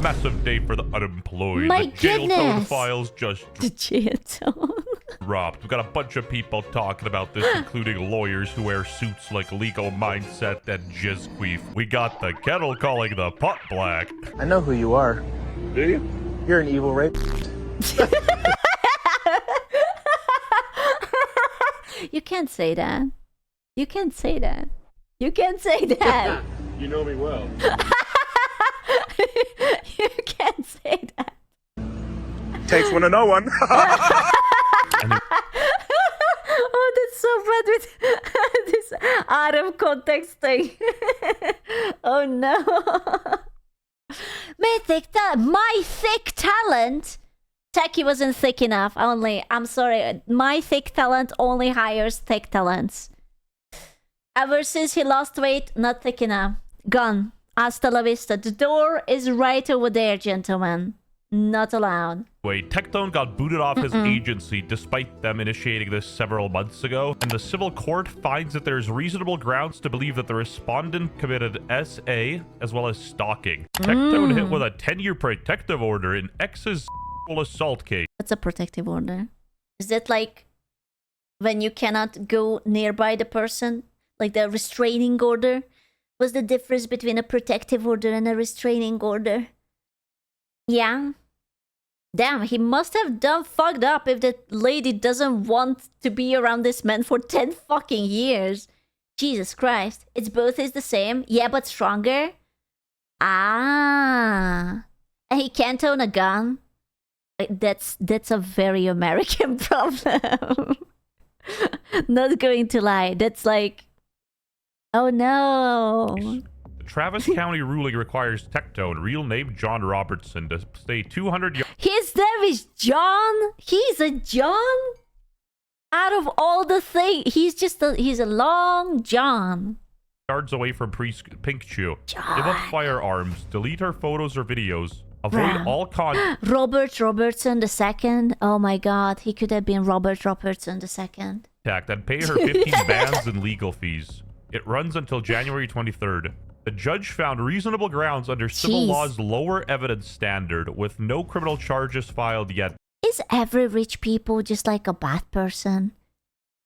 massive day for the unemployed. My the jail tone goodness. files just The jail tone. dropped. We've got a bunch of people talking about this, including lawyers who wear suits like Legal Mindset and Jizqueef. We got the kettle calling the pot black. I know who you are. Do you? You're an evil rapist. You can't say that. You can't say that. You can't say that. You know me well. You can't say that. Takes one to know one. Oh, that's so bad with this out of context thing. Oh no. My thick talent. Techie wasn't thick enough. I'm sorry. My thick talent only hires thick talents. Ever since he lost weight, not thick enough. Gone. Hasta la vista. The door is right over there, gentlemen. Not allowed. Wait, Tectone got booted off his agency despite them initiating this several months ago, and the civil court finds that there's reasonable grounds to believe that the respondent committed SA as well as stalking. Tectone hit with a 10-year protective order in ex's assault case. What's a protective order? Is that like when you cannot go nearby the person? Like the restraining order? What's the difference between a protective order and a restraining order? Yeah. Damn, he must have done fucked up if the lady doesn't want to be around this man for 10 fucking years. Jesus Christ. It's both is the same. Yeah, but stronger. Ah. And he can't own a gun. That's a very American problem. Not going to lie. That's like, oh no. The Travis County ruling requires Tectone, real name John Robertson, to stay 200 yards. His name is John. He's a John. Out of all the things, he's a long John. Yards away from Pink Chew. Give up firearms. Delete her photos or videos. Avoid all contact. Robert Robertson II. Oh my God, he could have been Robert Robertson II. And pay her 15 bans and legal fees. It runs until January 23rd. The judge found reasonable grounds under civil law's lower evidence standard with no criminal charges filed yet. Is every rich people just like a bad person?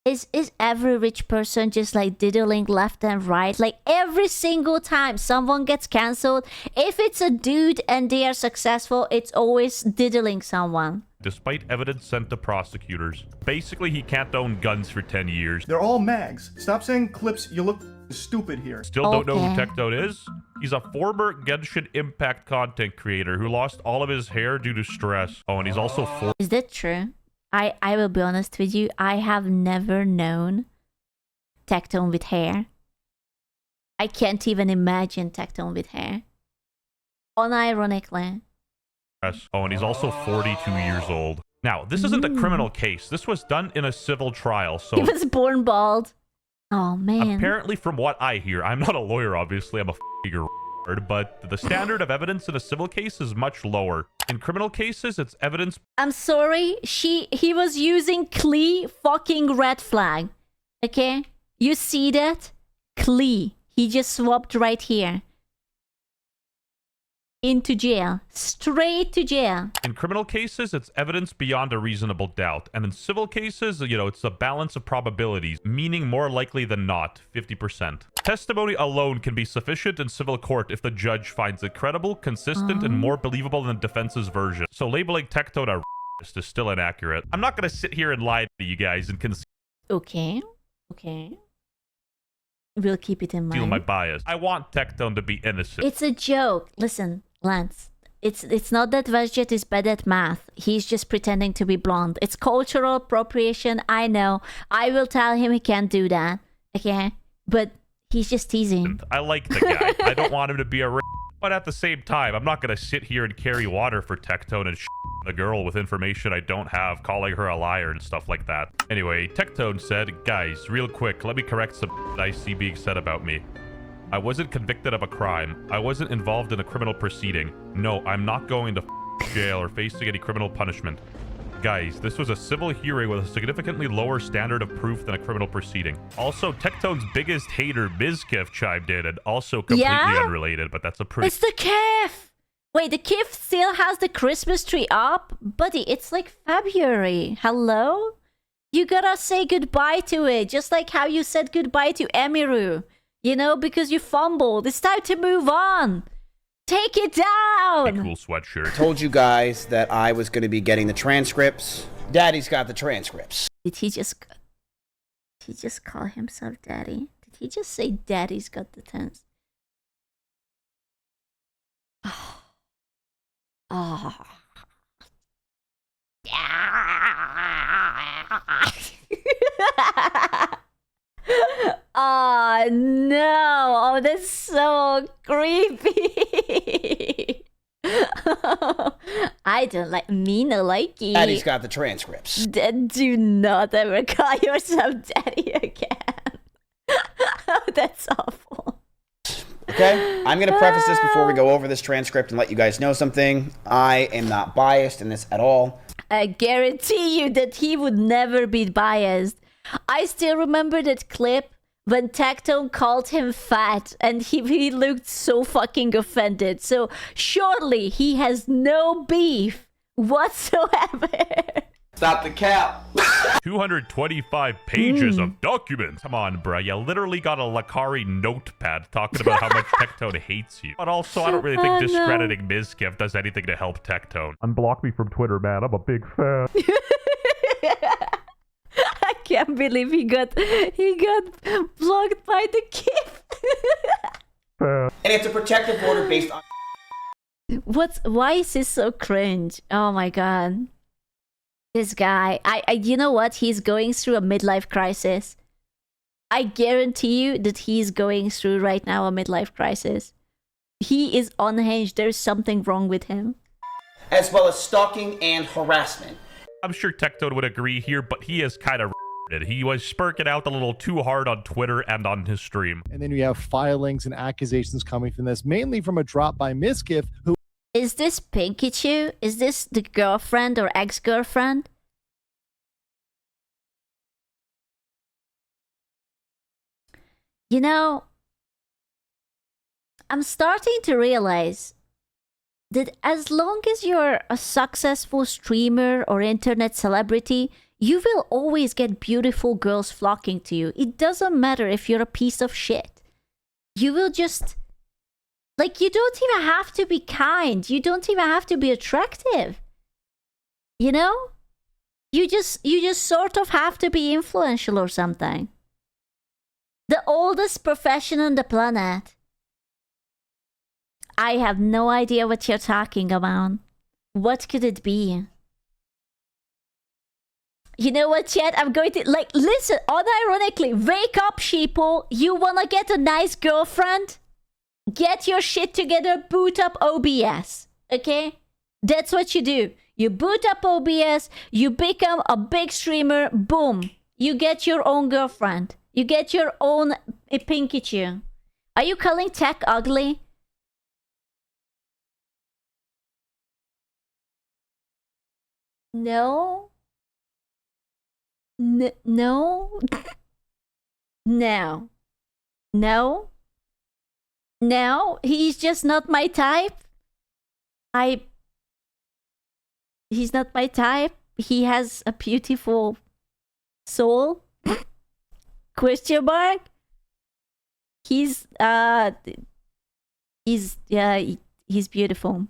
Is every rich person just like diddling left and right? Like every single time someone gets cancelled, if it's a dude and they are successful, it's always diddling someone. Despite evidence sent to prosecutors. Basically, he can't own guns for 10 years. They're all mags. Stop saying clips. You look stupid here. Still don't know who Tectone is? He's a former Genshin Impact content creator who lost all of his hair due to stress. Oh, and he's also Is that true? I will be honest with you. I have never known Tectone with hair. I can't even imagine Tectone with hair. Unironically. Oh, and he's also 42 years old. Now, this isn't a criminal case. This was done in a civil trial, so... He was born bald. Oh, man. Apparently, from what I hear, I'm not a lawyer, obviously. I'm a f***ing but the standard of evidence in a civil case is much lower. In criminal cases, it's evidence... I'm sorry. He was using Klee fucking red flag. Okay? You see that? Klee. He just swapped right here. Into jail. Straight to jail. In criminal cases, it's evidence beyond a reasonable doubt. And in civil cases, it's a balance of probabilities, meaning more likely than not, 50%. Testimony alone can be sufficient in civil court if the judge finds it credible, consistent, and more believable than the defense's version. So labeling Tectone a is still inaccurate. I'm not going to sit here and lie to you guys and conceal Okay. We'll keep it in mind. my bias. I want Tectone to be innocent. It's a joke. Listen, Lance. It's not that Vazjet is bad at math. He's just pretending to be blonde. It's cultural appropriation. I know. I will tell him he can't do that. Okay? But he's just teasing. I like the guy. I don't want him to be a but at the same time, I'm not going to sit here and carry water for Tectone and a girl with information I don't have, calling her a liar and stuff like that. Anyway, Tectone said, guys, real quick, let me correct some I see being said about me. I wasn't convicted of a crime. I wasn't involved in a criminal proceeding. No, I'm not going to jail or facing any criminal punishment. Guys, this was a civil hearing with a significantly lower standard of proof than a criminal proceeding. Also, Tectone's biggest hater, Mizkif, chimed in, and also completely unrelated, but that's a pretty... It's the calf! Wait, the kid still has the Christmas tree up? Buddy, it's like February. Hello? You gotta say goodbye to it, just like how you said goodbye to Emiru. You know, because you fumbled. It's time to move on. Take it down. Cool sweatshirt. Told you guys that I was going to be getting the transcripts. Daddy's got the transcripts. Did he just call himself daddy? Did he just say daddy's got the tense? Oh. Oh no! Oh, that's so creepy. I don't like me, no like you. Daddy's got the transcripts. Do not ever call yourself daddy again. That's awful. Okay? I'm going to preface this before we go over this transcript and let you guys know something. I am not biased in this at all. I guarantee you that he would never be biased. I still remember that clip when Tectone called him fat and he looked so fucking offended. So surely he has no beef whatsoever. Stop the cap. 225 pages of documents. Come on, bruh. You literally got a Lakari notepad talking about how much Tectone hates you. But also, I don't really think discrediting Mizkif does anything to help Tectone. Unblock me from Twitter, man. I'm a big fan. I can't believe he got blocked by the kid. And it's a protective order based on... Why is this so cringe? Oh my god. This guy, you know what? He's going through a midlife crisis. I guarantee you that he's going through right now a midlife crisis. He is unhinged. There's something wrong with him. As well as stalking and harassment. I'm sure Tectone would agree here, but he is kind of he was spurking out a little too hard on Twitter and on his stream. And then we have filings and accusations coming from this, mainly from a drop by Mizkif, who... Is this Pinkachu? Is this the girlfriend or ex-girlfriend? You know, I'm starting to realize that as long as you're a successful streamer or internet celebrity, you will always get beautiful girls flocking to you. It doesn't matter if you're a piece of shit. You will just... Like, you don't even have to be kind. You don't even have to be attractive. You know? You just sort of have to be influential or something. The oldest profession on the planet. I have no idea what you're talking about. What could it be? You know what, chat? I'm going to, like, listen, unironically, wake up, sheeple. You wanna get a nice girlfriend? Get your shit together, boot up OBS, okay? That's what you do. You boot up OBS, you become a big streamer, boom. You get your own girlfriend. You get your own Pinkachu. Are you calling Tech ugly? No. No. No. No. No, he's just not my type. He's not my type. He has a beautiful soul. Question mark. He's beautiful.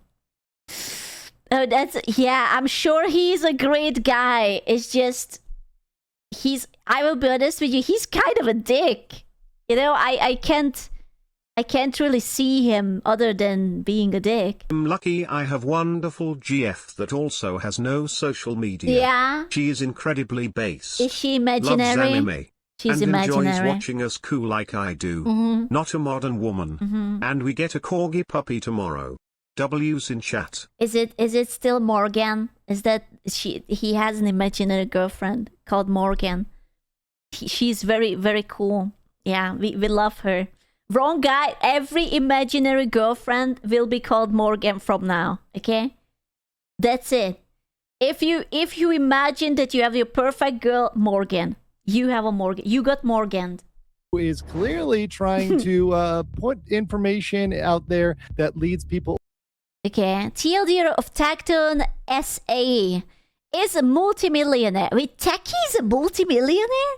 Oh, yeah, I'm sure he's a great guy. It's just I will be honest with you, he's kind of a dick. You know, I can't really see him other than being a dick. I'm lucky I have wonderful GF that also has no social media. Yeah. She is incredibly base. Is she imaginary? Loves anime. She's and imaginary. enjoys watching us cool like I do. Not a modern woman. And we get a corgi puppy tomorrow. W's in chat. Is it still Morgan? Is that he has an imaginary girlfriend called Morgan. She's very, very cool. Yeah, we love her. Wrong guy. Every imaginary girlfriend will be called Morgan from now. Okay? That's it. If you imagine that you have your perfect girl, Morgan. You have a Morgan. You got Morgan. who is clearly trying to put information out there that leads people Okay. TLDR of Tectone SA is a multimillionaire. Wait, Techie is a multimillionaire?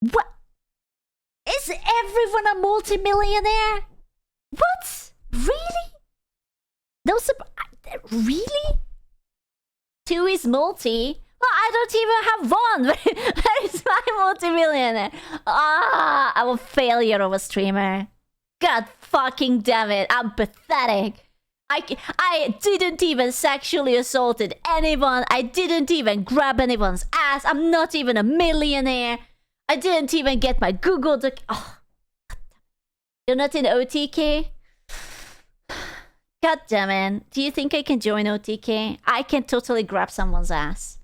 What? Is everyone a multimillionaire? What? Really? No, really? 2 is multi? Well, I don't even have one. Where is my multimillionaire? I'm a failure of a streamer. God fucking damn it. I'm pathetic. I didn't even sexually assaulted anyone. I didn't even grab anyone's ass. I'm not even a millionaire. I didn't even get my Google doc. Oh, you're not in OTK? God damn it. Do you think I can join OTK? I can totally grab someone's ass.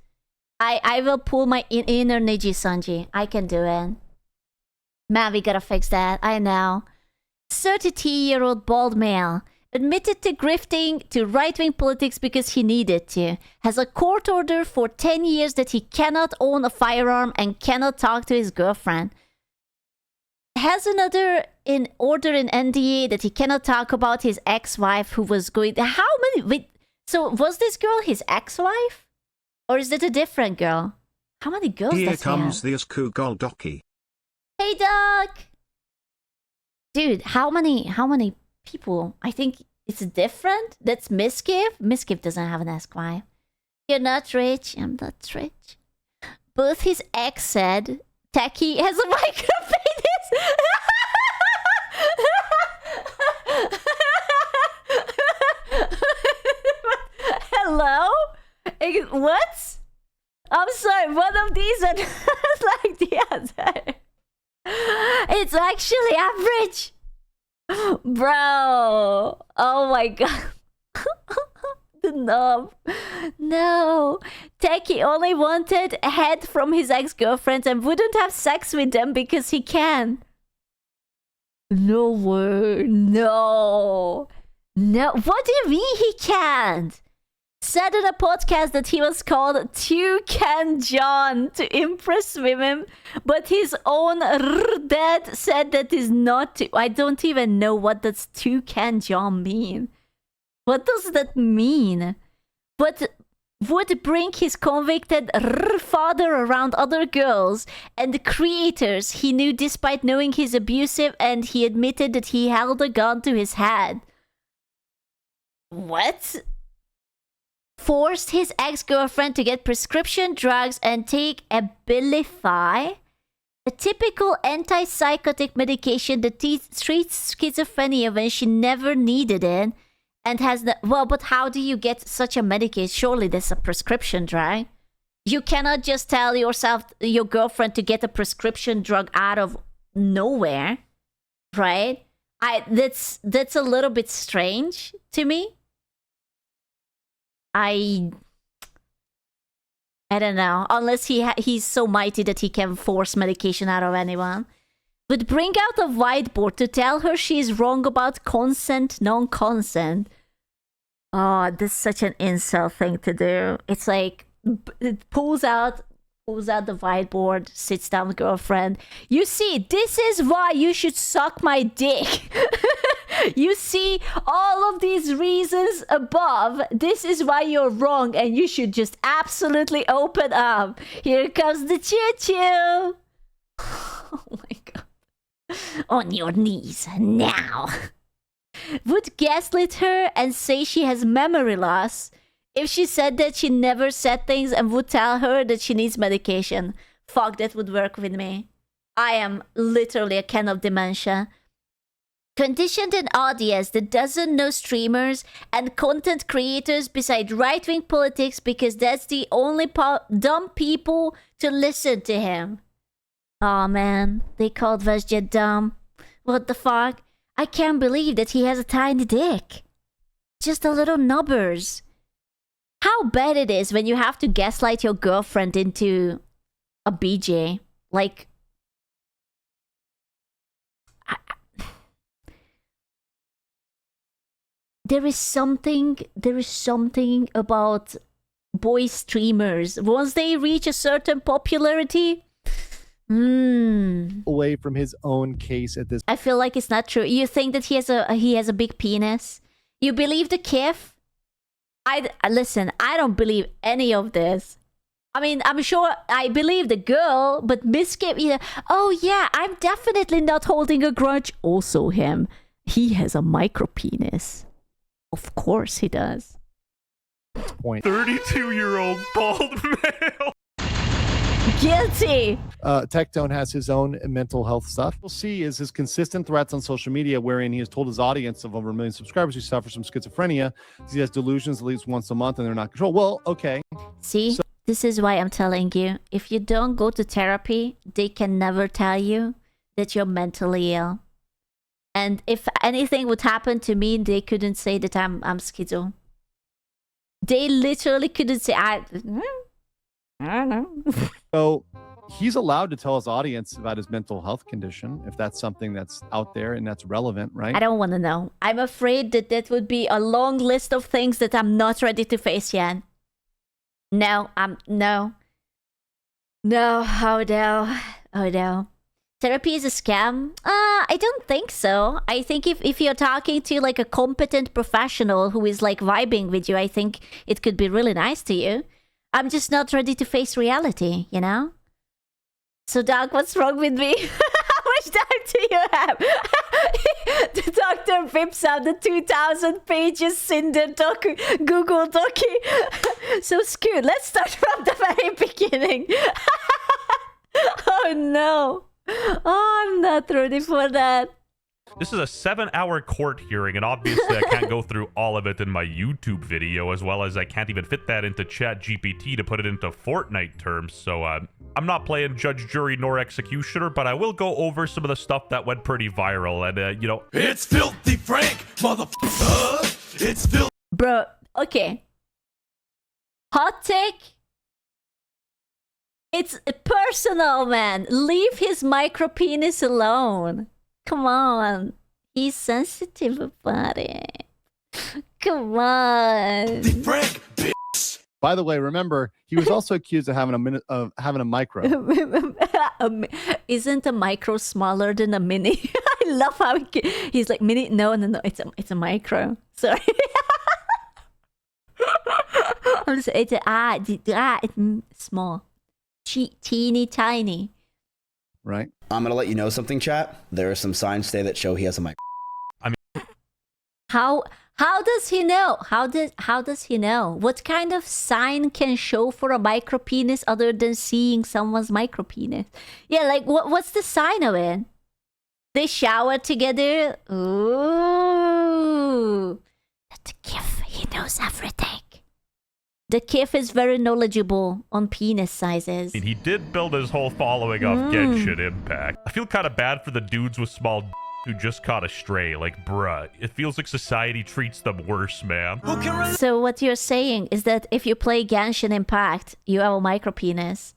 I will pull my inner Niji Sanji. I can do it. Man, we gotta fix that. I know. 32-year-old bald male. Admitted to grifting to right-wing politics because he needed to. Has a court order for 10 years that he cannot own a firearm and cannot talk to his girlfriend. Has another order in NDA that he cannot talk about his ex-wife who was going... How many... Wait, so was this girl his ex-wife? Or is it a different girl? How many girls Here does he have? comes the Asku Goldoki. Hey, Doc! Dude, how many people? I think it's different. That's Miskiv. Miskiv doesn't have an ex-wife. You're not rich. I'm not rich. Both his ex said Techie has a micropenis. Hello? What? I'm sorry, one of these are like the other. It's actually average. Bro. Oh my god. The knob. No. Techie only wanted head from his ex-girlfriends and wouldn't have sex with them because he can. No way. No. No. What do you mean he can't? Said in a podcast that he was called Toucan John to impress women, but his own dad said that is not. I don't even know what does Toucan John mean. What does that mean? But would bring his convicted father around other girls and the creators he knew despite knowing he's abusive, and he admitted that he held a gun to his head. What? Forced his ex-girlfriend to get prescription drugs and take Abilify, a typical antipsychotic medication that treats schizophrenia when she never needed it, and has the... Well, but how do you get such a medication? Surely there's a prescription drug. You cannot just tell your girlfriend to get a prescription drug out of nowhere, right? That's a little bit strange to me. I don't know. Unless he's so mighty that he can force medication out of anyone. Would bring out a whiteboard to tell her she's wrong about consent, non-consent. Oh, this is such an incel thing to do. It's like, it pulls out the whiteboard, sits down with girlfriend. You see, this is why you should suck my dick. You see all of these reasons above. This is why you're wrong and you should just absolutely open up. Here comes the choo-choo. Oh my god. On your knees now. Would gaslight her and say she has memory loss if she said that she never said things, and would tell her that she needs medication. Fuck, that would work with me. I am literally a can of dementia. Conditioned an audience that doesn't know streamers and content creators beside right-wing politics because that's the only dumb people to listen to him. Aw, man, they called Vajja dumb. What the fuck? I can't believe that he has a tiny dick. Just a little nubbers. How bad it is when you have to gaslight your girlfriend into a BJ. Like... There is something about boy streamers. Once they reach a certain popularity, away from his own case at this. I feel like it's not true. You think that he has a big penis? You believe the Kif? Listen, I don't believe any of this. I mean, I'm sure I believe the girl, but Miss Kif, oh yeah, I'm definitely not holding a grudge. Also him. He has a micro penis. Of course he does. Point. 32-year-old bald male. Guilty. Tectone has his own mental health stuff. We'll see is his consistent threats on social media, wherein he has told his audience of over 1 million subscribers who suffer from schizophrenia. He has delusions at least once a month and they're not controlled. Well, okay. See, this is why I'm telling you, if you don't go to therapy, they can never tell you that you're mentally ill. And if anything would happen to me, they couldn't say that I'm schizo. They literally couldn't say, I don't know. So he's allowed to tell his audience about his mental health condition if that's something that's out there and that's relevant, right? I don't want to know. I'm afraid that would be a long list of things that I'm not ready to face yet. No, no. No, oh no. Oh no. Therapy is a scam? I don't think so. I think if you're talking to like a competent professional who is like vibing with you, I think it could be really nice to you. I'm just not ready to face reality, you know? So, Doc, what's wrong with me? How much time do you have? The doctor whips out the 2,000 pages Cinder Google Docu. So, Scoot, let's start from the very beginning. Oh, no. Oh, I'm not ready for that. This is a 7-hour court hearing, and obviously I can't go through all of it in my YouTube video, as well as I can't even fit that into ChatGPT to put it into Fortnite terms. So I'm not playing judge, jury, nor executioner, but I will go over some of the stuff that went pretty viral. And, you know... It's Filthy Frank, motherfucker! It's filthy... Bro, okay. Hot take? It's personal, man. Leave his micro penis alone. Come on. He's sensitive about it. Come on. Frank, bitch. By the way, remember, he was also accused of having a micro. Isn't a micro smaller than a mini? I love how he's like, mini? No, it's a micro. Sorry. It's small. Teeny tiny. Right. I'm going to let you know something, chat. There are some signs today that show he has a mic. How does he know? How does he know? What kind of sign can show for a micro penis other than seeing someone's micro penis? Yeah, like what's the sign of it? They shower together. Ooh. The Kif, he knows everything. The Kif is very knowledgeable on penis sizes. I mean, he did build his whole following off Genshin Impact. I feel kind of bad for the dudes with small who just caught a stray. Like, bruh, it feels like society treats them worse, man. So what you're saying is that if you play Genshin Impact, you have a micro penis.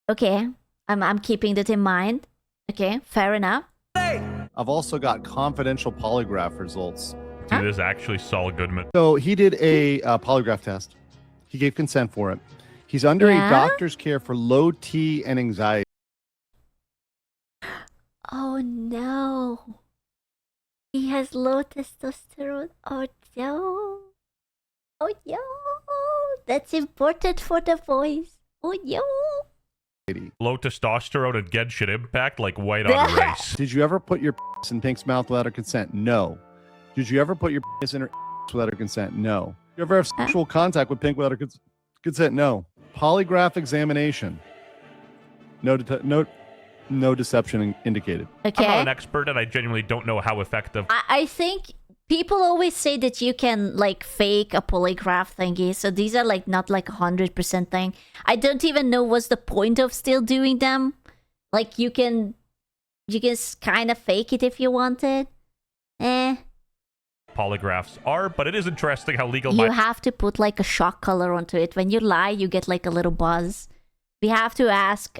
Okay, I'm keeping that in mind. Okay, fair enough. I've also got confidential polygraph results. Dude, this is actually Saul Goodman. So he did a polygraph test. He gave consent for it. He's under a doctor's care for low T and anxiety. Oh no. He has low testosterone. Oh no. Oh no. That's important for the voice. Oh no. Low testosterone and Genshin Impact, like white on rice. Did you ever put your in Pink's mouth without her consent? No. Did you ever put your penis in her without her consent? No. You ever have sexual contact with Pink without her consent? No. Polygraph examination. No deception indicated. Okay. I'm not an expert, and I genuinely don't know how effective. I think people always say that you can like fake a polygraph thingy. So these are like not like 100% thing. I don't even know what's the point of still doing them. Like you can kind of fake it if you wanted. Polygraphs are, but it is interesting how legal... You have to put like a shock color onto it. When you lie, you get like a little buzz. We have to ask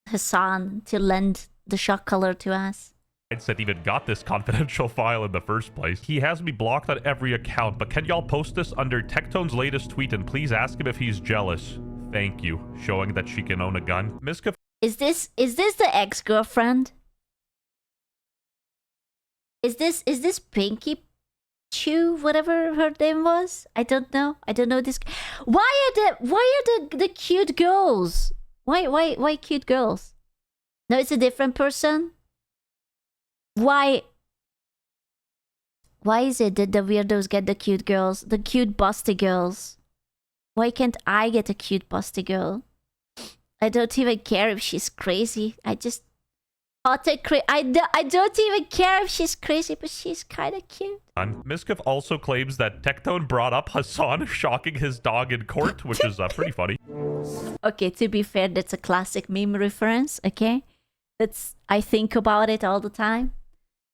Hassan to lend the shock color to us. That even got this confidential file in the first place. He has me blocked on every account, but can y'all post this under Tectone's latest tweet and please ask him if he's jealous? Thank you, showing that she can own a gun. Miska Is this the ex-girlfriend? Is this Pinky Chew, whatever her name was? I don't know. I don't know this. Why are the cute girls? Why cute girls? No, it's a different person. Why is it that the weirdos get the cute girls, the cute busty girls? Why can't I get a cute busty girl? I don't even care if she's crazy. I just I don't even care if she's crazy, but she's kind of cute. Miskif also claims that Tectone brought up Hassan shocking his dog in court, which is pretty funny. Okay, to be fair, that's a classic meme reference, okay? I think about it all the time.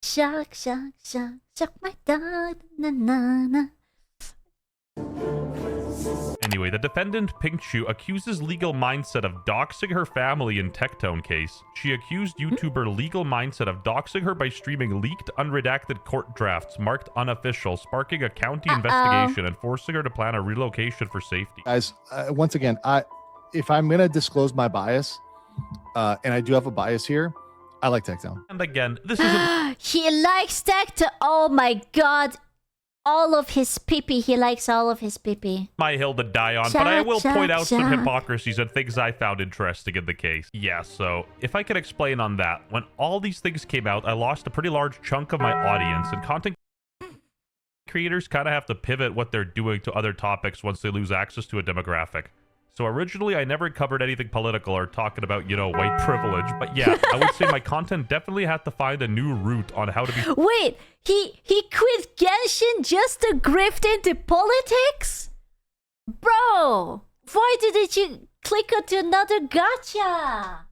Shock, shock, shock, shock my dog, na na na. Anyway, the defendant, Pink Chew, accuses Legal Mindset of doxing her family in Tectone case. She accused YouTuber Legal Mindset of doxing her by streaming leaked, unredacted court drafts marked unofficial, sparking a county investigation and forcing her to plan a relocation for safety. Guys, once again, if I'm going to disclose my bias, and I do have a bias here, I like Tectone. And again, this isn't... He likes Tectone. Oh my god. All of his pee-pee. He likes all of his pee-pee. My hill to die on, but I will point out some hypocrisies and things I found interesting in the case. Yeah, so if I could explain on that, when all these things came out, I lost a pretty large chunk of my audience, and content creators kind of have to pivot what they're doing to other topics once they lose access to a demographic. So originally, I never covered anything political or talking about, you know, white privilege. But yeah, I would say my content definitely had to find a new route on how to be... Wait, he quit Genshin just to grift into politics? Bro, why didn't you click onto another gacha?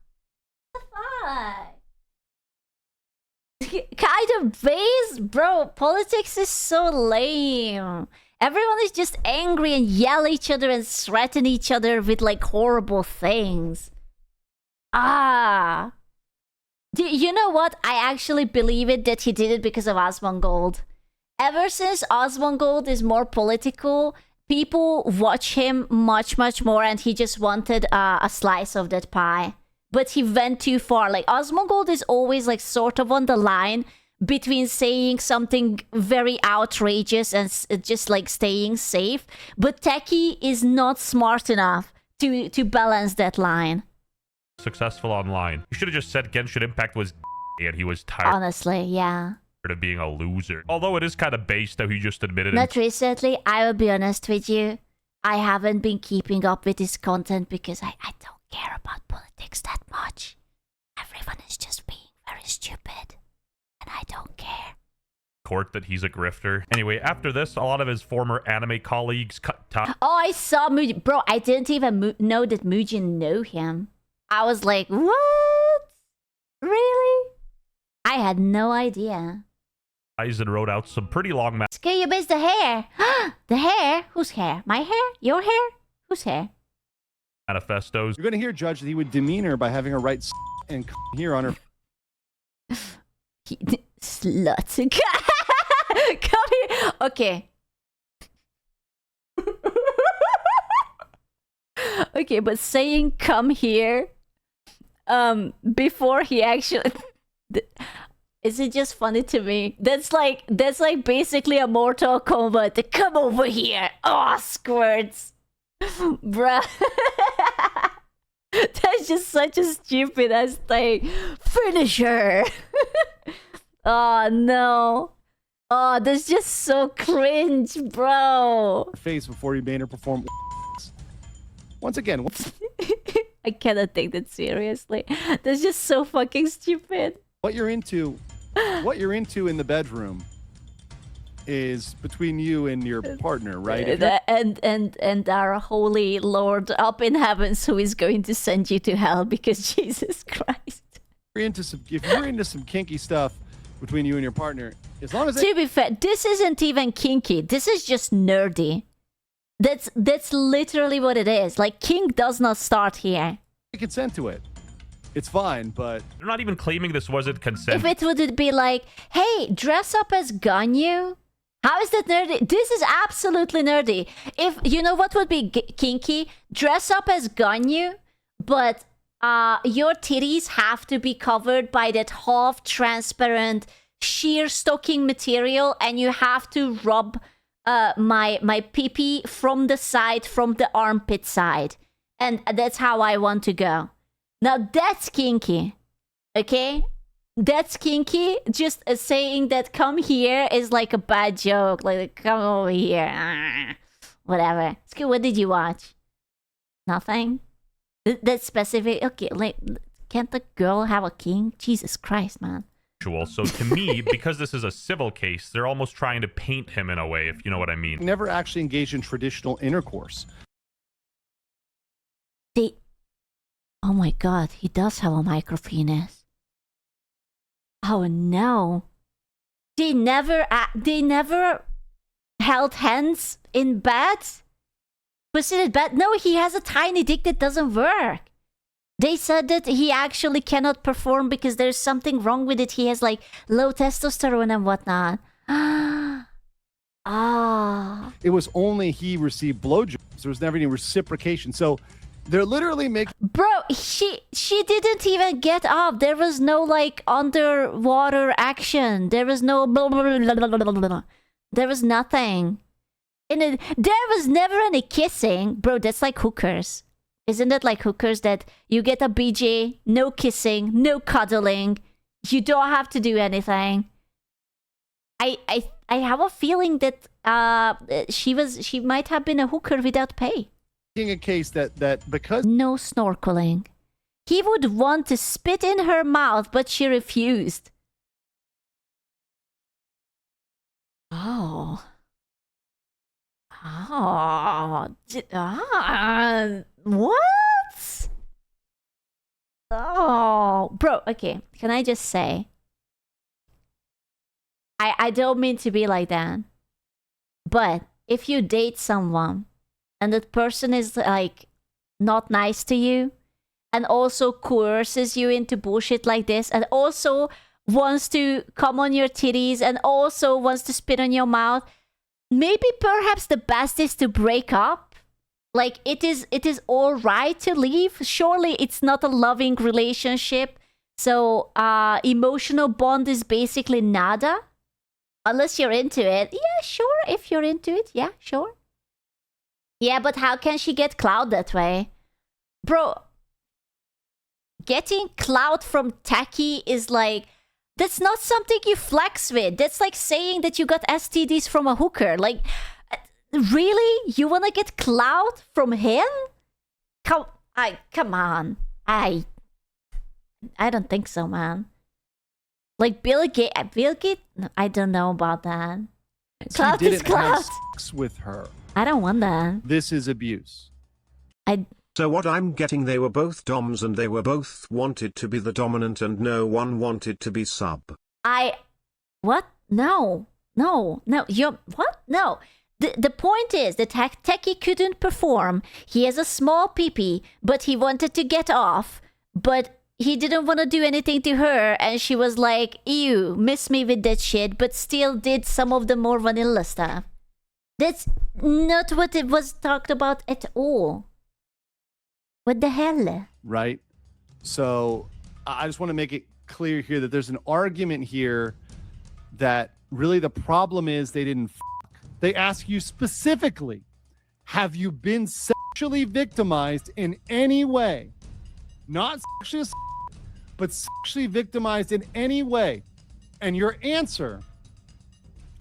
What the fuck? Kind of base? Bro, politics is so lame. Everyone is just angry and yell at each other and threaten each other with like horrible things. You know what? I actually believe it that he did it because of Osmongold. Ever since Osmongold is more political, people watch him much more, and he just wanted a slice of that pie. But he went too far. Like, Osmongold is always like sort of on the line between saying something very outrageous and just like staying safe, but Techie is not smart enough to balance that line. Successful online. You should have just said Genshin Impact was and he was tired. Honestly, yeah. Of being a loser. Although it is kind of based how he just admitted it. Not recently, I will be honest with you. I haven't been keeping up with his content because I don't care about politics that much. Everyone is just being very stupid. And I don't care. Court that he's a grifter. Anyway, after this, a lot of his former anime colleagues cut time. Oh, I saw Mujin. Bro, I didn't even know that Mujin knew him. I was like, what? Really? I had no idea. And wrote out some pretty long Scare you miss the hair. The hair? Whose hair? My hair? Your hair? Whose hair? Manifestos. You're going to hear, Judge, that he would demean her by having her write and here on her... Slut. Come here. Okay. Okay, but saying come here before he actually is it just funny to me? That's like basically a Mortal Kombat. Come over here. Oh, squirts. Bruh. That's just such a stupid ass thing. Finish her. Oh no. Oh, that's just so cringe, bro. Face before you made her perform. Once again. I cannot take that seriously. That's just so fucking stupid. What you're into in the bedroom is between you and your partner, right? And our holy Lord up in heavens who is going to send you to hell because Jesus Christ. If you're into some kinky stuff between you and your partner, as long as to be fair, this isn't even kinky. This is just nerdy. That's literally what it is. Like, kink does not start here. Consent to it. It's fine, but they're not even claiming this wasn't consent. If it would be like, hey, dress up as Ganyu, How is that nerdy? This is absolutely nerdy. If you know what would be kinky, dress up as Ganyu, but your titties have to be covered by that half transparent sheer stocking material, and you have to rub my pee-pee from the side, from the armpit side, and that's how I want to go. Now that's kinky, okay? That's kinky. Just saying that come here is like a bad joke. Like, come over here. Whatever. Okay, what did you watch? Nothing? That's specific. Okay, like, can't the girl have a king? Jesus Christ, man. So to me, because this is a civil case, they're almost trying to paint him in a way, if you know what I mean. Never actually engaged in traditional intercourse. Oh my god, he does have a micropenis. Oh no. They never held hands in bed? Was it in bed? No, he has a tiny dick that doesn't work. They said that he actually cannot perform because there's something wrong with it. He has like low testosterone and whatnot. Ah. It was only he received blowjobs. There was never any reciprocation. So they're literally making... Bro, she didn't even get up. There was no like underwater action. There was no blah, blah, blah, blah, blah, blah, blah. There was nothing. There was never any kissing. Bro, that's like hookers. Isn't it like hookers that you get a BJ, no kissing, no cuddling. You don't have to do anything. I have a feeling that she might have been a hooker without pay. A case that because no snorkeling. He would want to spit in her mouth, but she refused. Oh. What? Oh, bro, okay. Can I just say? I don't mean to be like that. But if you date someone and that person is like not nice to you and also coerces you into bullshit like this and also wants to come on your titties and also wants to spit on your mouth, maybe perhaps the best is to break up. Like it is all right to leave. Surely it's not a loving relationship. So emotional bond is basically nada. Unless you're into it. Yeah, sure. If you're into it, yeah, sure. Yeah, but how can she get clout that way? Bro, getting clout from Tacky is like, that's not something you flex with. That's like saying that you got STDs from a hooker. Like, really? You want to get clout from him? Come on. I don't think so, man. Like Bill Gates, I don't know about that. Clout he is didn't have clout. sex with her. I don't want that. This is abuse. So what I'm getting, they were both doms and they were both wanted to be the dominant and no one wanted to be sub. What? No. You're... What? No. The point is that Techie couldn't perform. He has a small pee-pee, but he wanted to get off. But he didn't want to do anything to her. And she was like, ew, miss me with that shit. But still did some of the more vanilla stuff. That's not what it was talked about at all. What the hell? Right? So I just want to make it clear here that there's an argument here that really the problem is they didn't They ask you specifically, have you been sexually victimized in any way? Not sexually, but sexually victimized in any way. And your answer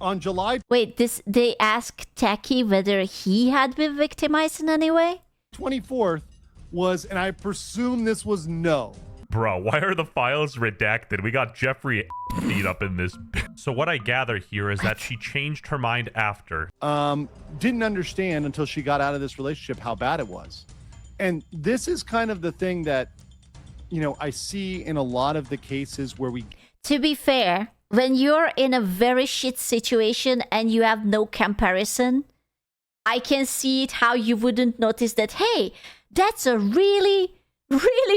on July... Wait, they asked Tacky whether he had been victimized in any way? 24th was, and I presume this was no. Bro, why are the files redacted? We got Jeffrey beat up in this. So what I gather here is that she changed her mind after. Didn't understand until she got out of this relationship how bad it was. And this is kind of the thing that, you know, I see in a lot of the cases where we... To be fair, when you're in a very shit situation and you have no comparison, I can see it how you wouldn't notice that, hey, that's a really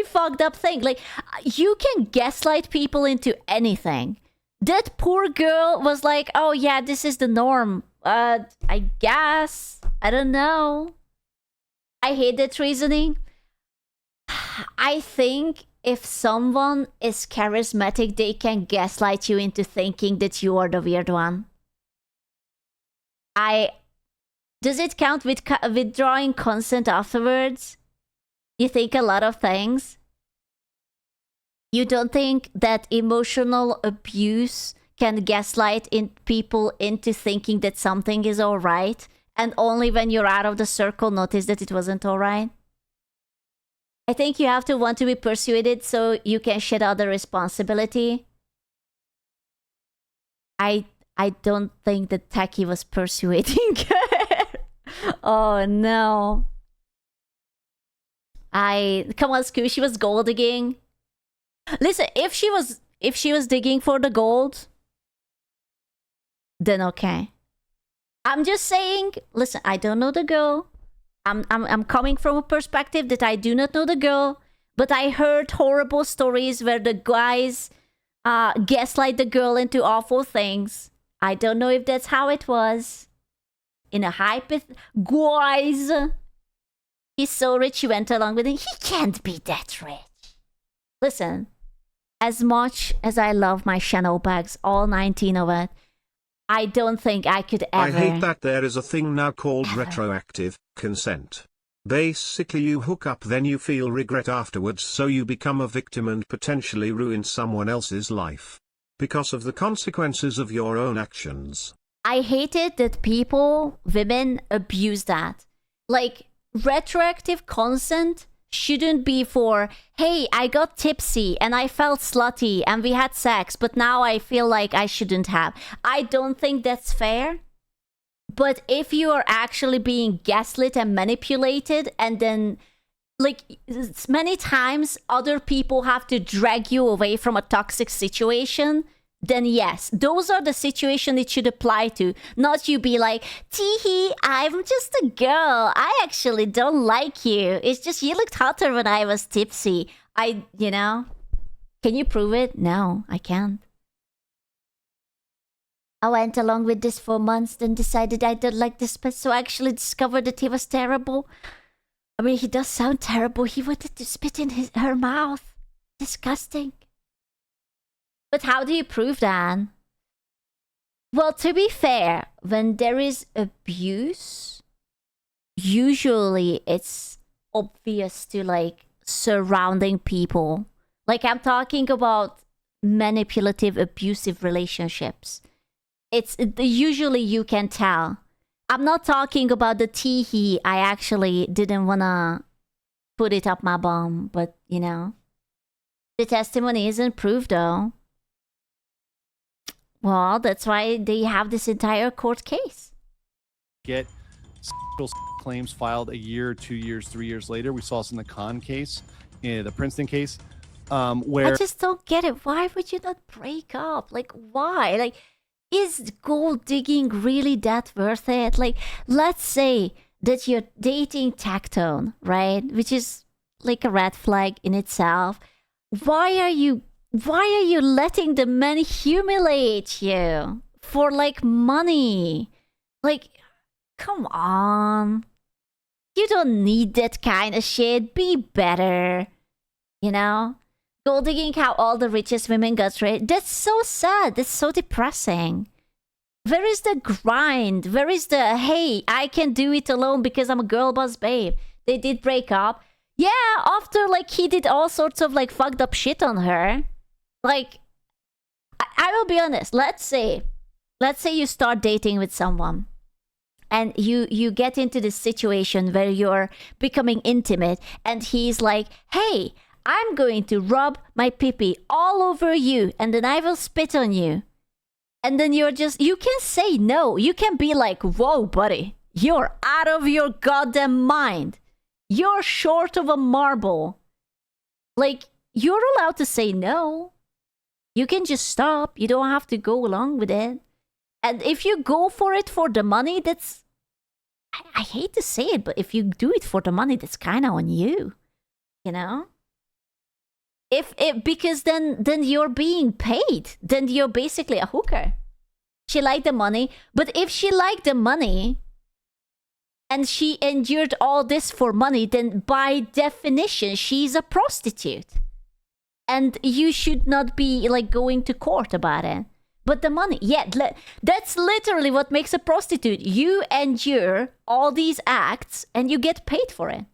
fucked up thing. Like, you can gaslight people into anything. That poor girl was like, oh yeah, this is the norm. I guess. I don't know. I hate that reasoning. I think if someone is charismatic, they can gaslight you into thinking that you are the weird one. Does it count with withdrawing consent afterwards? You think a lot of things. You don't think that emotional abuse can gaslight people into thinking that something is alright, and only when you're out of the circle notice that it wasn't alright? I think you have to want to be persuaded so you can shed out the responsibility. I don't think that Taki was persuading her. Oh no. Come on, Scoo, she was gold digging. Listen, if she was digging for the gold, then okay. I'm just saying, listen, I don't know the girl. I'm coming from a perspective that I do not know the girl, but I heard horrible stories where the guys gaslight the girl into awful things. I don't know if that's how it was. In a guys, he's so rich he went along with it. He can't be that rich. Listen, as much as I love my channel bags, all 19 of it, I don't think I could ever. I hate that there is a thing now called retroactive consent. Basically you hook up, then you feel regret afterwards, so you become a victim and potentially ruin someone else's life because of the consequences of your own actions. I hate it that women abuse that. Like, retroactive consent shouldn't be for, hey, I got tipsy and I felt slutty and we had sex, but now I feel like I shouldn't have. I don't think that's fair. But if you are actually being gaslit and manipulated, and then, like, many times other people have to drag you away from a toxic situation, then yes, those are the situations it should apply to. Not you be like, teehee, I'm just a girl. I actually don't like you. It's just you looked hotter when I was tipsy. Can you prove it? No, I can't. I went along with this for months, then decided I didn't like this, but so I actually discovered that he was terrible. I mean, he does sound terrible. He wanted to spit in her mouth. Disgusting. But how do you prove that? Well, to be fair, when there is abuse, usually it's obvious to, like, surrounding people. Like, I'm talking about manipulative, abusive relationships. Usually you can tell. I'm not talking about the teehee. I actually didn't wanna put it up my bum, but the testimony isn't proof though. Well, that's why they have this entire court case. Get sexual claims filed a year, 2 years, 3 years later. We saw this in the Khan case, the Princeton case, where I just don't get it. Why would you not break up? Like, why? Like, is gold digging really that worth it? Like, let's say that you're dating Tectone, right? Which is like a red flag in itself. Why are you letting the man humiliate you for, like, money? Like, come on. You don't need that kind of shit. Be better. Gold digging how all the richest women got rich. That's so sad. That's so depressing. Where is the grind? Where is the, hey, I can do it alone because I'm a girl boss babe? They did break up. Yeah, after, like, he did all sorts of, like, fucked up shit on her. Like, I will be honest. Let's say you start dating with someone and you get into this situation where you're becoming intimate and he's like, hey, I'm going to rub my pee-pee all over you and then I will spit on you. And then you can say no. You can be like, whoa, buddy, you're out of your goddamn mind. You're short of a marble. Like, you're allowed to say no. You can just stop. You don't have to go along with it. And if you go for it for the money, that's... I hate to say it, but if you do it for the money, that's kind of on you. Because then you're being paid. Then you're basically a hooker. She liked the money, but if she liked the money and she endured all this for money, then by definition she's a prostitute. And you should not be like going to court about it. But the money, yeah, that's literally what makes a prostitute. You endure all these acts and you get paid for it.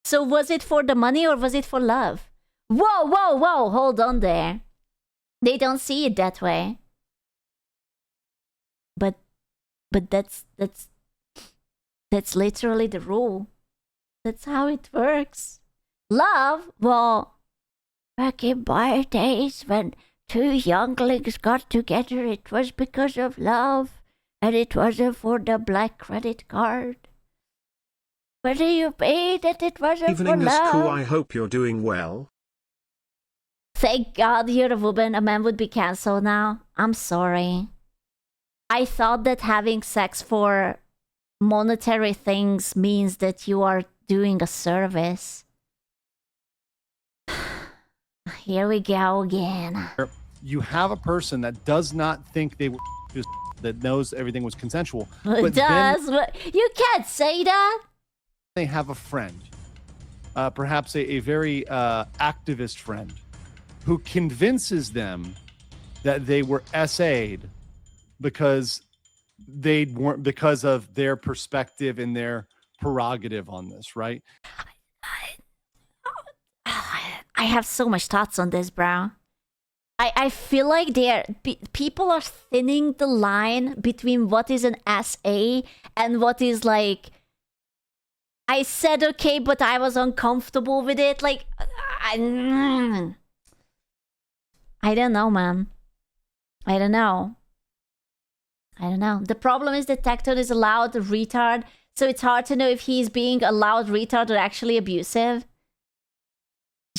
So was it for the money or was it for love? Whoa, hold on there. They don't see it that way. But that's literally the rule. That's how it works. Love, well, back in my days when two younglings got together, it was because of love, and it wasn't for the black credit card. What do you mean that it wasn't Evening, for Miss love? Koo, I hope you're doing well. Thank God you're a woman. A man would be cancelled now. I'm sorry. I thought that having sex for monetary things means that you are doing a service. Here we go again. You have a person that does not think they were just that knows everything was consensual. It but then does. You can't say that. they have a friend, perhaps a very activist friend, who convinces them that they were SA'd because they weren't, because of their perspective and their prerogative on this, right? I have so much thoughts on this, bro. I feel like people are thinning the line between what is an SA and what is like, I said okay, but I was uncomfortable with it. Like, I don't know, man. I don't know. The problem is that Tectone is a loud retard, so it's hard to know if he's being a loud retard or actually abusive.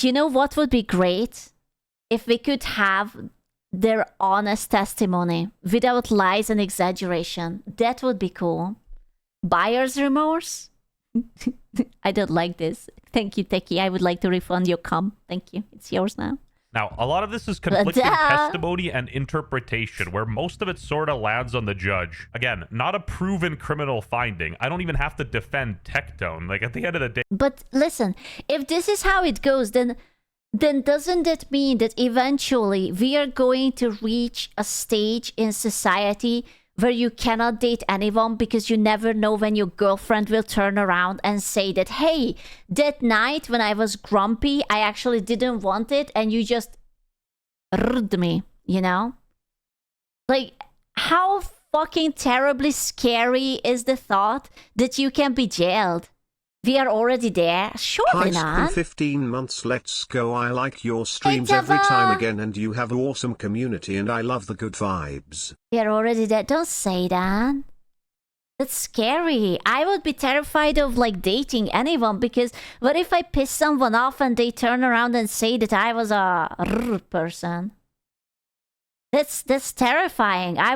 You know what would be great? If we could have their honest testimony without lies and exaggeration. That would be cool. Buyer's remorse? I don't like this. Thank you, Techie. I would like to refund your cum. Thank you. It's yours now. Now, a lot of this is conflicting testimony and interpretation, where most of it sort of lands on the judge. Again, not a proven criminal finding. I don't even have to defend Tectone. Like, at the end of the day... But listen, if this is how it goes, then doesn't that mean that eventually we are going to reach a stage in society where you cannot date anyone because you never know when your girlfriend will turn around and say that, hey, that night when I was grumpy, I actually didn't want it and you just rude me, you know? Like, how fucking terribly scary is the thought that you can be jailed? We are already there. Surely not. 15 months, let's go. I like your streams every time again, and you have an awesome community, and I love the good vibes. We are already there. Don't say that. That's scary. I would be terrified of like dating anyone, because what if I piss someone off and they turn around and say that I was a person? That's terrifying. I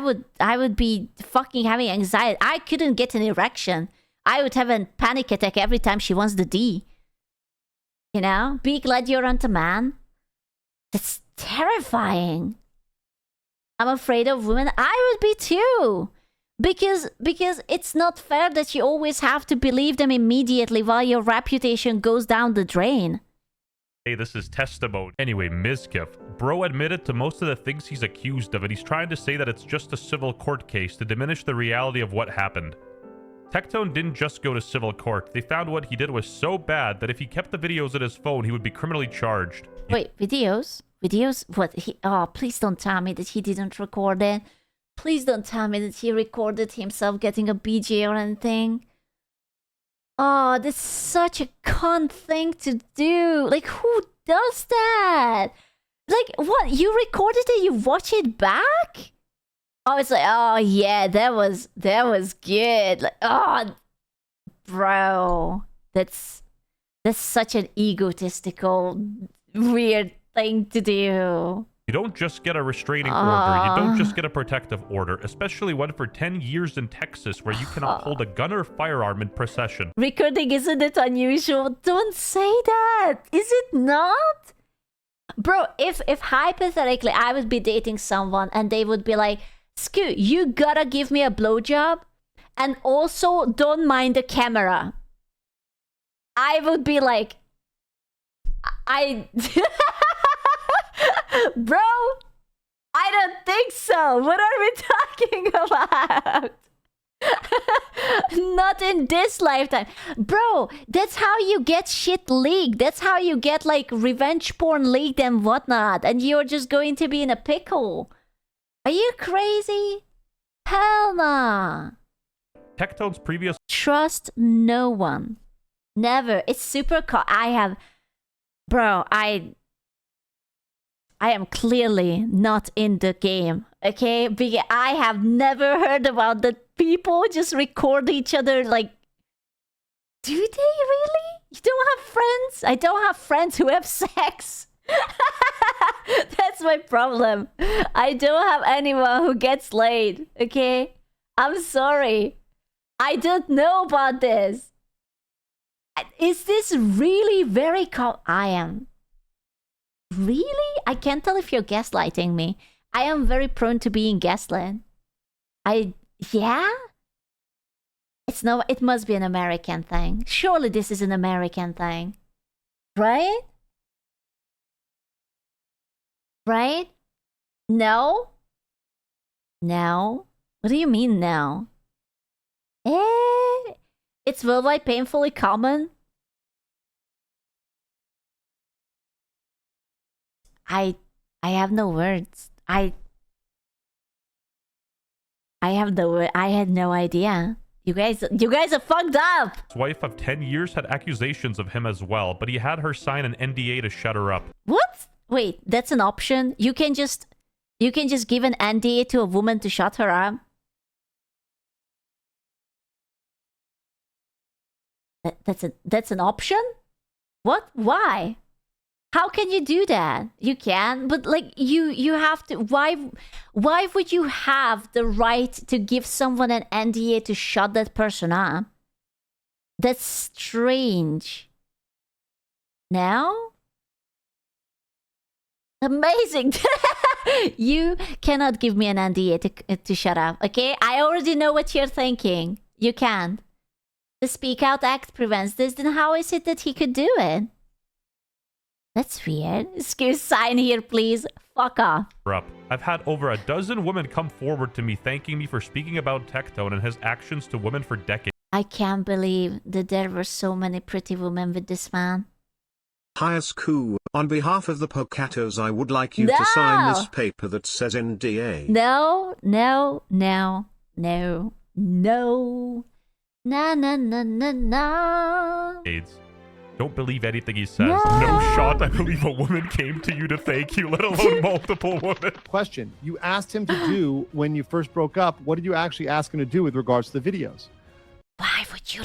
would be fucking having anxiety. I couldn't get an erection. I would have a panic attack every time she wants the D. You know? Be glad you're not a man. That's terrifying. I'm afraid of women. I would be too. Because it's not fair that you always have to believe them immediately while your reputation goes down the drain. Hey, this is testimony. Anyway, Mizkif. Bro admitted to most of the things he's accused of, and he's trying to say that it's just a civil court case to diminish the reality of what happened. Tectone didn't just go to civil court. They found what he did was so bad that if he kept the videos in his phone, he would be criminally charged. Wait, videos? Videos? What? Oh, please don't tell me that he didn't record it. Please don't tell me that he recorded himself getting a BJ or anything. Oh, that's such a cunt thing to do. Like, who does that? Like, what? You recorded it, you watch it back? Oh, it's like, oh yeah, that was good. Like, oh, bro, that's such an egotistical, weird thing to do. You don't just get a restraining order. You don't just get a protective order, especially one for 10 years in Texas where you cannot hold a gun or firearm in procession. Recording, isn't it unusual? Don't say that. Is it not? Bro, if hypothetically I would be dating someone and they would be like, Scoot, you gotta give me a blowjob and also don't mind the camera. I would be like, Bro, I don't think so. What are we talking about? Not in this lifetime. Bro, that's how you get shit leaked. That's how you get like revenge porn leaked and whatnot. And you're just going to be in a pickle. Are you crazy? Hell nah. Tectone's previous Trust no one. Never. It's super Bro, I am clearly not in the game, okay? Because I have never heard about the people just record each other like... Do they really? You don't have friends? I don't have friends who have sex. That's my problem. I don't have anyone who gets laid, okay? I'm sorry. I don't know about this. Is this really very I am. Really? I can't tell if you're gaslighting me. I am very prone to being gaslit. Yeah? It must be an American thing. Surely this is an American thing. Right? Right? No? No? What do you mean no? It's worldwide painfully common. I have no words. I have no word. I had no idea. You guys are fucked up. His wife of 10 years had accusations of him as well, but he had her sign an NDA to shut her up. What? Wait, that's an option? You can just give an NDA to a woman to shut her up? That's an option? What? Why? How can you do that? You can, but like you have to. Why would you have the right to give someone an NDA to shut that person up? That's strange. Now? Amazing. You cannot give me an NDA to shut up, okay? I already know what you're thinking. You can't. The Speak Out Act prevents this, then how is it that he could do it? That's weird. Excuse sign here, please. Fuck off. Up. I've had over a dozen women come forward to me thanking me for speaking about Tectone and his actions to women for decades. I can't believe that there were so many pretty women with this man. Highest coup. On behalf of the Pocatos, I would like you to sign this paper that says NDA. No. No. AIDS. Don't believe anything he says. No shot I believe a woman came to you to thank you, let alone multiple women. Question. You asked him to do when you first broke up. What did you actually ask him to do with regards to the videos? Why would you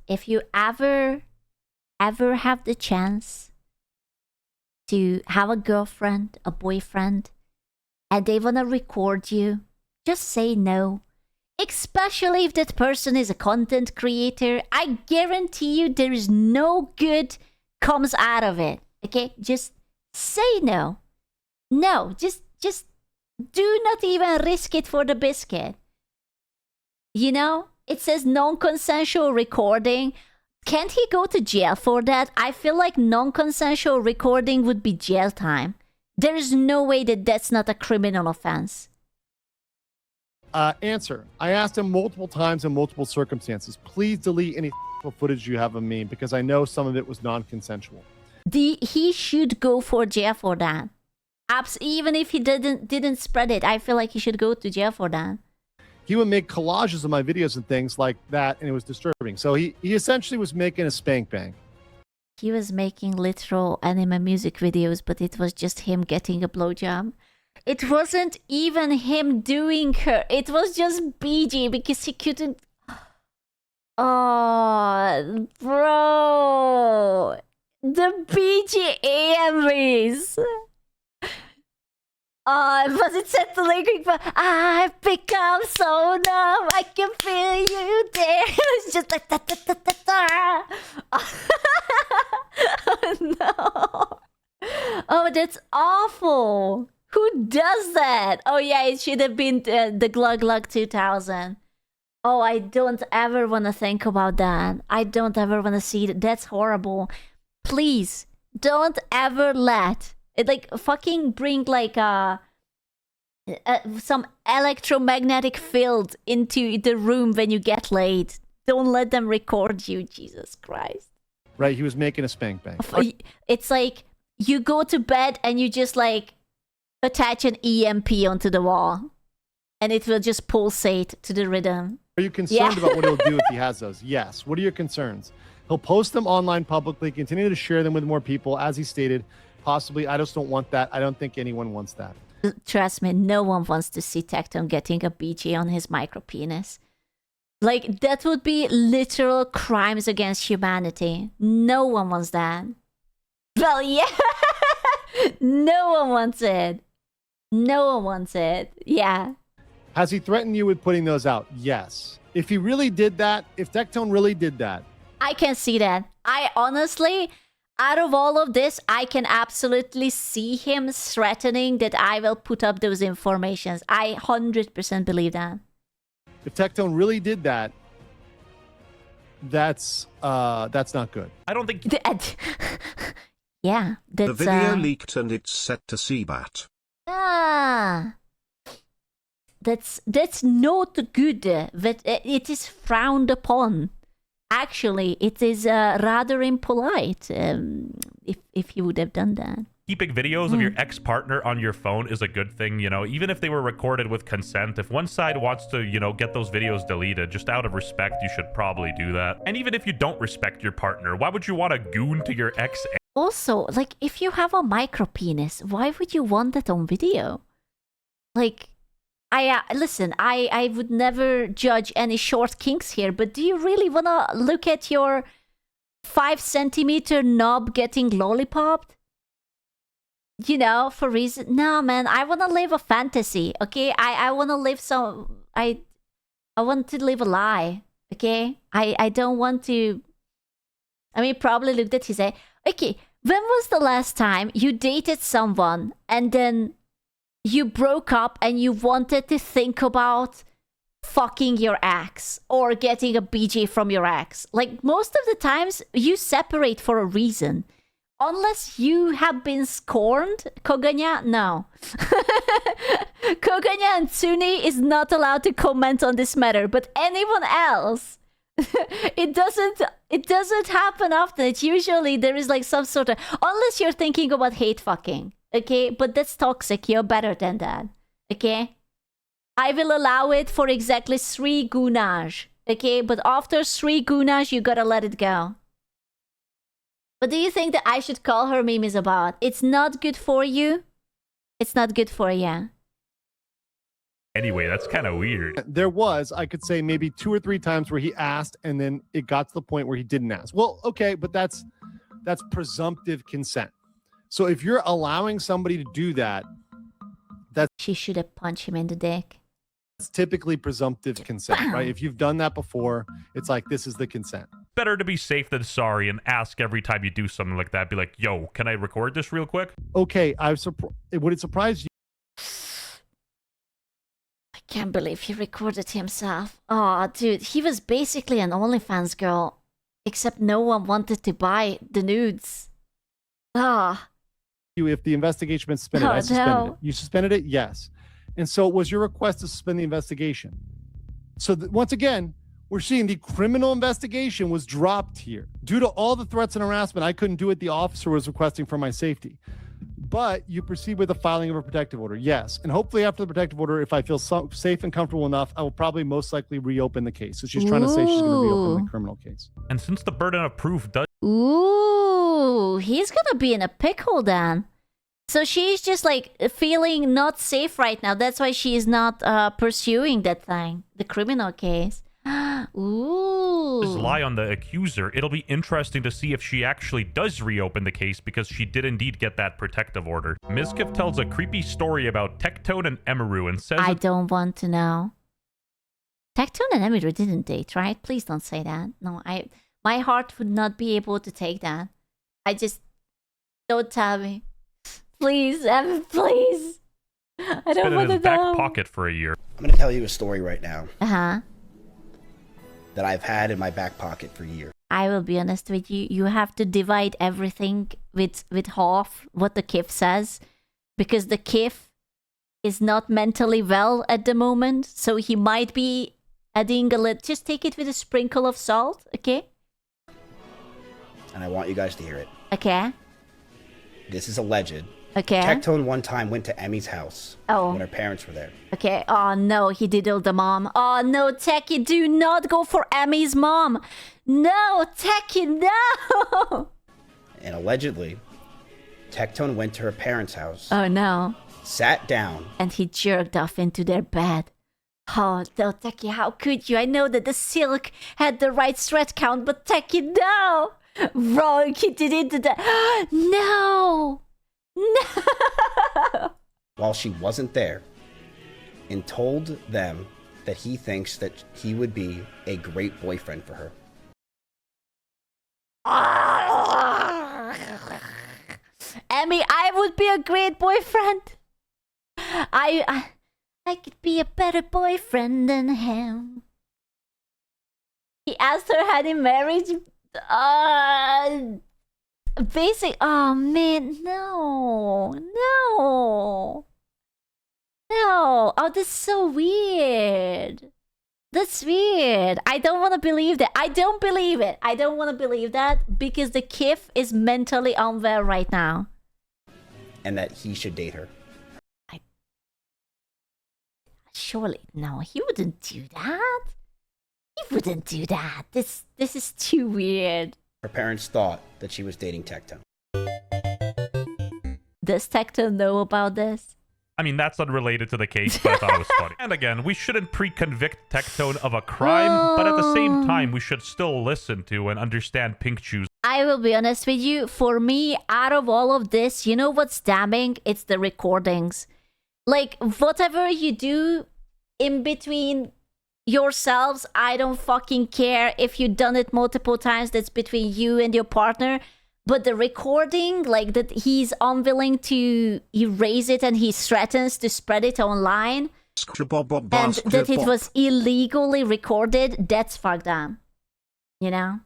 if you ever have the chance to have a girlfriend, a boyfriend, and they wanna record you, just say no. Especially if that person is a content creator, I guarantee you there is no good comes out of it. Okay? Just say no. No, just do not even risk it for the biscuit. You know? It says non-consensual recording. Can't he go to jail for that? I feel like non-consensual recording would be jail time. There is no way that that's not a criminal offense. Answer. I asked him multiple times in multiple circumstances. Please delete any footage you have of me because I know some of it was non-consensual. He should go for jail for that. Even if he didn't spread it, I feel like he should go to jail for that. He would make collages of my videos and things like that, and it was disturbing. So he essentially was making a spank bang. He was making literal anime music videos, but it was just him getting a blowjob. It wasn't even him doing her. It was just BG because he couldn't... Oh, bro. The BG AMVs. Was it set to lyric? I've become so numb. I can feel you there. It's just like... that's awful. Who does that? Oh yeah, it should have been the Glug Glug 2000. Oh, I don't ever want to think about that. I don't ever want to see that. That's horrible. Please, don't ever let it like fucking bring like some electromagnetic field into the room when you get laid. Don't let them record you, Jesus Christ. Right? He was making a spank bank. It's like you go to bed and you just like attach an EMP onto the wall and it will just pulsate to the rhythm. Are you concerned about what he'll do if he has those? Yes. What are your concerns? He'll post them online publicly, continue to share them with more people, as he stated. Possibly, I just don't want that. I don't think anyone wants that. Trust me, no one wants to see Tectone getting a BG on his micro penis. Like, that would be literal crimes against humanity. No one wants that. Well, yeah. No one wants it. No one wants it. Yeah. Has he threatened you with putting those out? Yes. If he really did that, if Tectone really did that. I can see that. I honestly, out of all of this, I can absolutely see him threatening that I will put up those informations. I 100% believe that. If Tectone really did that, that's not good. I don't think... Yeah, that's... The video leaked and it's set to CBAT. That's not good. It is frowned upon. Actually, it is rather impolite if you would have done that. Keeping videos of your ex-partner on your phone is a good thing, you know, even if they were recorded with consent. If one side wants to, you know, get those videos deleted, just out of respect, you should probably do that. And even if you don't respect your partner, why would you want to goon to your ex? Also, like, if you have a micro penis, why would you want that on video? Like, listen, I would never judge any short kinks here, but do you really want to look at your 5-centimeter knob getting lollipopped? You know, for reason? No, man, I want to live a fantasy, okay? I want to live I want to live a lie, okay? I don't want to... I mean, probably looked at his head. Okay, when was the last time you dated someone and then you broke up and you wanted to think about fucking your ex or getting a BJ from your ex? Like, most of the times you separate for a reason. Unless you have been scorned, Koganya, no. Koganya and Tsuni is not allowed to comment on this matter, but anyone else, it doesn't happen often. It's usually there is like some sort of, unless you're thinking about hate fucking, okay? But that's toxic. You're better than that, okay? I will allow it for exactly 3 goonage, okay? But after 3 goonage, you gotta let it go. What do you think that I should call her memes about? It's not good for you. It's not good for you. Anyway, that's kind of weird. There was, I could say, maybe 2 or 3 times where he asked and then it got to the point where he didn't ask. Well, okay, but that's presumptive consent. So if you're allowing somebody to do that, she should have punched him in the dick. It's typically presumptive consent, right? If you've done that before, it's like, this is the consent. Better to be safe than sorry and ask every time you do something like that. Be like, yo, can I record this real quick? Okay, would it surprise you? I can't believe he recorded himself. Oh, dude, he was basically an OnlyFans girl, except no one wanted to buy the nudes. Ah. If the investigation been suspended, I suspended it. You suspended it? Yes. And so it was your request to suspend the investigation. So once again, we're seeing the criminal investigation was dropped here. Due to all the threats and harassment, I couldn't do what the officer was requesting for my safety. But you proceed with the filing of a protective order. Yes. And hopefully after the protective order, if I feel safe and comfortable enough, I will probably most likely reopen the case. So she's trying to say she's going to reopen the criminal case. And since the burden of proof does... Ooh, he's going to be in a pickle then. So she's just like feeling not safe right now. That's why she is not pursuing that thing, the criminal case. Ooh. Just lie on the accuser. It'll be interesting to see if she actually does reopen the case because she did indeed get that protective order. Mizkiff tells a creepy story about Tectone and Emiru and says... I don't want to know. Tectone and Emiru didn't date, right? Please don't say that. No, my heart would not be able to take that. I just... Don't tell me. Please, Emmy, please. I Been don't in want to his back know. pocket for a year. I'm gonna tell you a story right now Uh-huh. that I've had in my back pocket for years. I will be honest with you. You have to divide everything with half what the Kif says, because the Kif is not mentally well at the moment, so he might be adding a little. Just take it with a sprinkle of salt, okay? And I want you guys to hear it. Okay. This is alleged. Okay. Tectone one time went to Emmy's house when her parents were there. Okay. Oh no, he diddled the mom. Oh no, Techie, do not go for Emmy's mom. No, Techie, no. And allegedly, Tectone went to her parents' house, Oh no. sat down, And he jerked off into their bed. Oh no, Techie, how could you? I know that the silk had the right thread count, but Techie, no. Wrong, he did it to the... No. No. while she wasn't there, and told them that he thinks that he would be a great boyfriend for her. Emmy, I would be a great boyfriend. I could be a better boyfriend than him. He asked her hand in marriage. Basic. Oh man, no. Oh, that's so weird. That's weird. I don't want to believe that. I don't believe it. I don't want to believe that because the Kif is mentally unwell right now. And that he should date her. Surely, no, he wouldn't do that. He wouldn't do that. This is too weird. Her parents thought that she was dating Tectone. Does Tectone know about this? I mean, that's unrelated to the case, but I thought it was funny. And again, we shouldn't pre-convict Tectone of a crime, but at the same time, we should still listen to and understand Pink Chew's. I will be honest with you. For me, out of all of this, you know what's damning? It's the recordings. Like, whatever you do in between yourselves, I don't fucking care. If you've done it multiple times, that's between you and your partner. But the recording, like that he's unwilling to erase it and he threatens to spread it online, and that it was illegally recorded, that's fucked up. You know?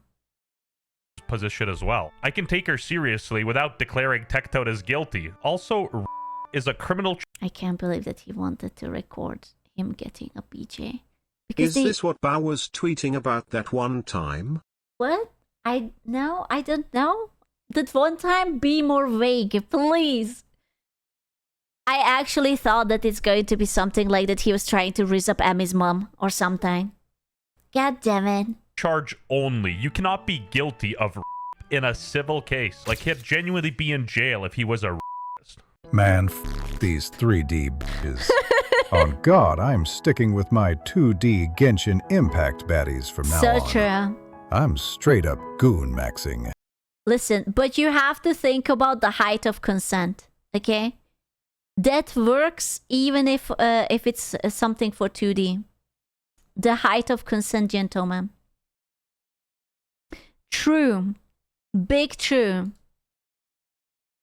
Position as well. I can take her seriously without declaring Tectone as guilty. Also, is a criminal. I can't believe that he wanted to record him getting a BJ. Is this what Bao was tweeting about that one time? What? I don't know. That one time, be more vague, please. I actually thought that it's going to be something like that he was trying to raise up Emmy's mom or something. God damn it. Charge only. You cannot be guilty of in a civil case. Like, he'd genuinely be in jail if he was a Man, these 3D bitches. On God, I'm sticking with my 2D Genshin Impact baddies from now on. So true. I'm straight up goon maxing. Listen, but you have to think about the height of consent, okay? That works even if it's something for 2D. The height of consent, gentlemen. True. Big true.